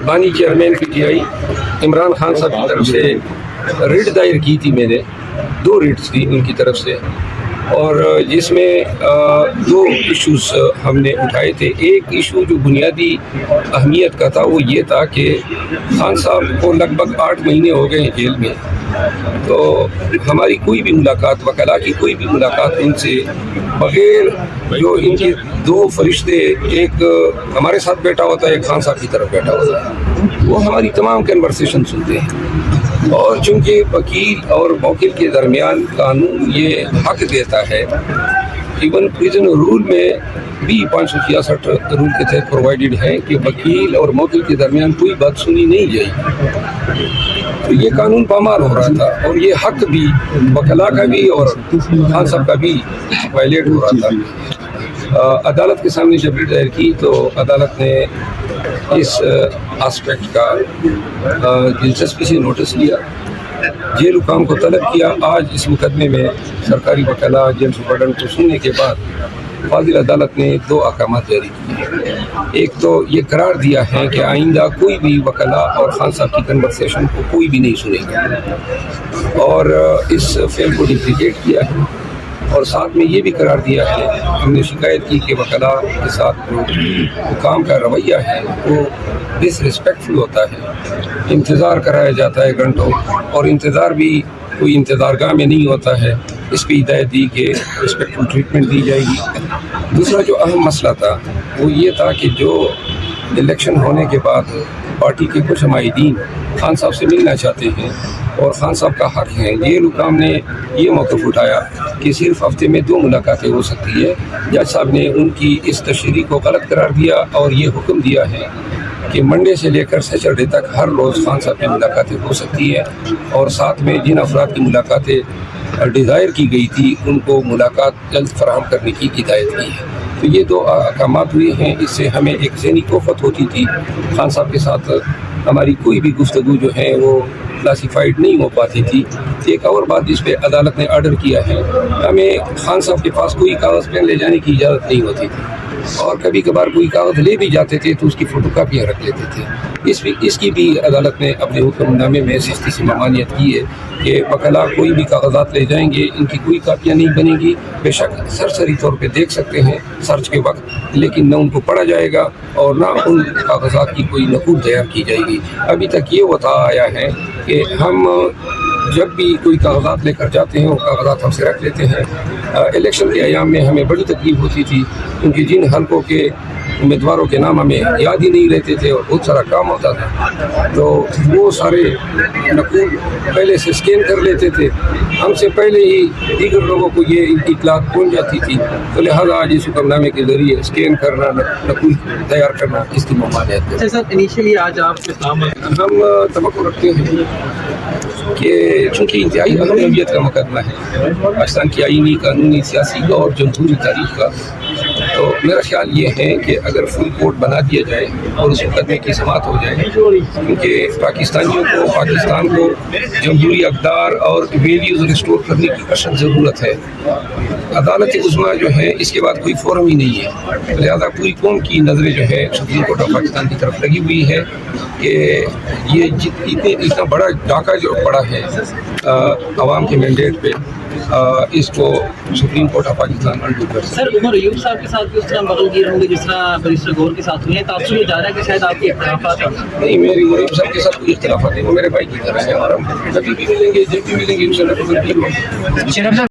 بانی chairman PTI Imran Khan صاحب کی طرف سے ریٹ دائر کی تھی میں نے، 2 ریٹس تھی ان کی طرف سے، اور جس میں 2 ایشوز ہم نے اٹھائے تھے۔ ایک ایشو جو بنیادی اہمیت کا تھا وہ یہ تھا کہ خان صاحب کو لگ بھگ 8 مہینے ہو گئے ہیں جیل میں، تو ہماری کوئی بھی ملاقات، وکلاء کی کوئی بھی ملاقات ان سے بغیر جو ان کے 2 فرشتے، ایک ہمارے ساتھ بیٹھا ہوتا ہے، ایک خان صاحب کی طرف بیٹھا ہوتا ہے، وہ ہماری تمام کنورسیشن سنتے ہیں۔ اور چونکہ وکیل اور موکل کے درمیان قانون یہ حق دیتا ہے، ایون پریزن رول میں بھی 566 رول کے تحت پرووائڈڈ ہے کہ وکیل اور موکل کے درمیان کوئی بات سنی نہیں جائے گی، تو یہ قانون پامال ہو رہا تھا، اور یہ حق بھی وکلاء کا بھی اور خان صاحب کا بھی وائلیٹ ہو رہا تھا۔ عدالت کے سامنے جب ریٹ دائر کی تو عدالت نے اس آسپیکٹ کا دلچسپی سے نوٹس لیا، جیل حکام کو طلب کیا۔ آج اس مقدمے میں سرکاری وکلاء جیل سپرڈنٹ کو سننے کے بعد فاضل عدالت نے 2 احکامات جاری کیے۔ ایک تو یہ قرار دیا ہے کہ آئندہ کوئی بھی وکلاء اور خان صاحب کی کنورسیشن کو کوئی بھی نہیں سنے گا، اور اس فعل کو ڈپلیکیٹ کیا ہے، اور ساتھ میں یہ بھی قرار دیا ہے، ہم نے شکایت کی کہ وکلاء کے ساتھ جو حکام کا رویہ ہے وہ ڈس ریسپیکٹفل ہوتا ہے، انتظار کرایا جاتا ہے گھنٹوں، اور انتظار بھی کوئی انتظار گاہ میں نہیں ہوتا ہے، اس پہ ہدایت دی کہ ریسپیکٹفل ٹریٹمنٹ دی جائے گی۔ دوسرا جو اہم مسئلہ تھا وہ یہ تھا کہ جو الیکشن ہونے کے بعد پارٹی کے کچھ معاہدین خان صاحب سے ملنا چاہتے ہیں اور خان صاحب کا حق ہے، جیل حکام نے یہ موقف اٹھایا کہ صرف ہفتے میں 2 ملاقاتیں ہو سکتی ہے۔ جج صاحب نے ان کی اس تشریح کو غلط قرار دیا اور یہ حکم دیا ہے کہ منڈے سے لے کر سیچرڈے تک ہر روز خان صاحب کی ملاقاتیں ہو سکتی ہے، اور ساتھ میں جن افراد کی ملاقاتیں ڈیزائر کی گئی تھی ان کو ملاقات جلد فراہم کرنے کی ہدایت کی ہے۔ تو یہ 2 احکامات ہوئے ہیں، اس سے ہمیں ایک ذہنی توفت ہوتی تھی، خان صاحب کے ساتھ ہماری کوئی بھی گفتگو جو ہے وہ کلاسیفائڈ نہیں ہو پاتی تھی۔ ایک اور بات جس پہ عدالت نے آرڈر کیا ہے، ہمیں خان صاحب کے پاس کوئی کاغذ پین لے جانے کی اجازت نہیں ہوتی تھی، اور کبھی کبھار کوئی کاغذ لے بھی جاتے تھے تو اس کی فوٹو کاپیاں رکھ لیتے تھے۔ اس کی بھی عدالت نے اپنے حکم نامے میں سختی سے ممانعت کی ہے کہ وکلاء کوئی بھی کاغذات لے جائیں گے، ان کی کوئی کاپیاں نہیں بنے گی، بے شک سرسری طور پہ دیکھ سکتے ہیں سرچ کے وقت، لیکن نہ ان کو پڑھا جائے گا اور نہ ان کاغذات کی کوئی نقول تیار کی جائے گی۔ ابھی تک یہ بتا آیا ہے کہ ہم جب بھی کوئی کاغذات لے کر جاتے ہیں وہ کاغذات ہم سے رکھ لیتے ہیں۔ الیکشن کے ایام میں ہمیں بڑی تکلیف ہوتی تھی کیونکہ جن حلقوں کے امیدواروں کے نام ہمیں یاد ہی نہیں رہتے تھے اور بہت سارا کام ہوتا تھا، تو وہ سارے نقول پہلے سے اسکین کر لیتے تھے، ہم سے پہلے ہی دیگر لوگوں کو یہ اطلاعات پہنچ جاتی تھی، تو لہٰذا آج اس حکم نامے کے ذریعے اسکین کرنا، نقول تیار کرنا، اس کی ممانعت ہے۔ سر انیشلی آج آپ ہم توقع رکھتے ہیں کہ چونکہ انتہائی اہمیت کا مقدمہ ہے پاکستان کی آئینی، قانونی، سیاسی اور جمہوری تاریخ کا، تو میرا خیال یہ ہے کہ اگر فل کورٹ بنا دیا جائے اور اس مقدمے کی سماعت ہو جائے، کیونکہ پاکستانیوں کو، پاکستان کو جمہوری اقدار اور ویلیوز ریسٹور کرنے کی اشد ضرورت ہے۔ عدالت عظمیٰ جو ہے اس کے بعد کوئی فورم ہی نہیں ہے، لہذا پوری قوم کی نظریں جو ہے سپریم کورٹ آف پاکستان کی طرف لگی ہوئی ہے کہ یہ اتنا بڑا ڈاکہ جو پڑا ہے عوام کے مینڈیٹ پہ، اس کو supreme court of Pakistan undo کر سکے۔ سر عمر ایوب صاحب کے ساتھ بھی اس طرح بغل گیر ہوں گے جس طرح بیرسٹر گور کے ساتھ ہوئے ہیں، تاثر یہ جا رہا ہے کہ شاید آپ کے اختلافات ہیں؟ نہیں، میری عمر ایوب صاحب کے ساتھ کوئی اختلافات نہیں، وہ میرے بھائی کی طرح ہے، اور ہم کبھی بھی ملیں گے، جب بھی ملیں گے انشاءاللہ۔